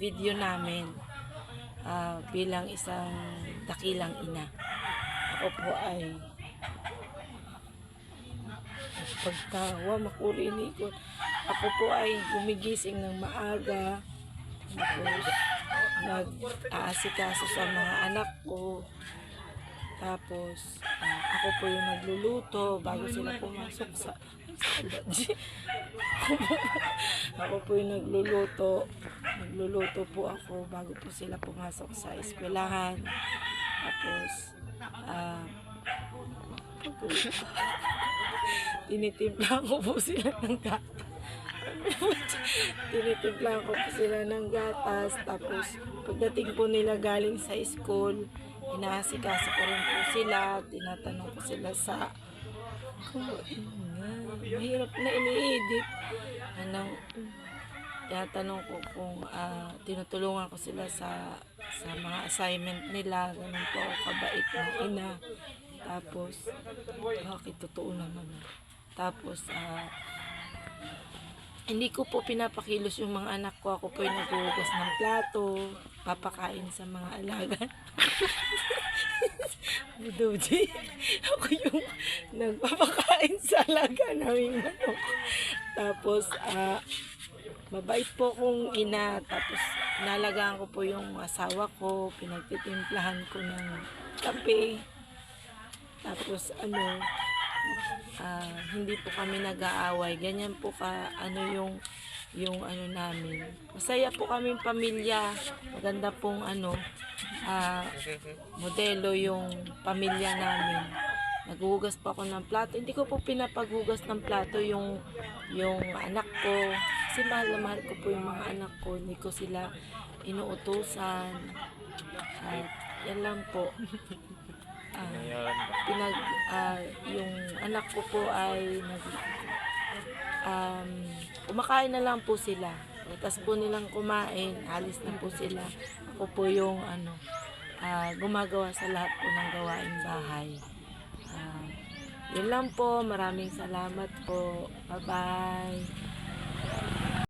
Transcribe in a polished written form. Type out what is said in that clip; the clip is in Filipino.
video namin bilang isang dakilang ina. Ako po ay pagtawa, makurinikot. Ako po ay gumigising ng maaga. Tapos nag-aasikaso sa mga anak ko. Tapos ako po yung nagluluto bago sila pumasok sa ako po yung nagluluto. Nagluluto po ako bago po sila pumasok sa eskwelahan. Tapos tinitimpla ko po sila ng gatas. Tinitimpla ko po sila ng gatas. Tapos pagdating po nila galing sa school, inaasikaso ko rin po sila. Tinatanong ko sila sa mahirap na ini-edit. Tinatanong ko kung tinutulungan ko sila sa mga assignment nila. Ganun po ako kabait na ina. Tapos bakit totoo naman. Tapos hindi ko po pinapakilos yung mga anak ko. Ako po yung naghuhugas ng plato, papakain sa mga alaga. Budoji, ako yung nagpapakain sa alaga naming manok. Tapos mabait po kong ina. Tapos nalagaan ko po yung asawa ko, pinagtitimplahan ko ng kape. Tapos hindi po kami nag-aaway. Ganyan po yung namin. Masaya po kaming pamilya. Maganda pong modelo yung pamilya namin. Naghuhugas pa ako ng plato. Hindi ko po pinapaghugas ng plato yung anak ko. Kasi mahal na mahal ko po yung mga anak ko. Hindi ko sila inuutusan. Yan lang po. Yung anak ko po ay kumakain na lang po sila. Tapos po nilang kumain, alis na po sila. Ako po yung gumagawa sa lahat po ng gawaing bahay. Yun lang po. Maraming salamat po. Bye-bye.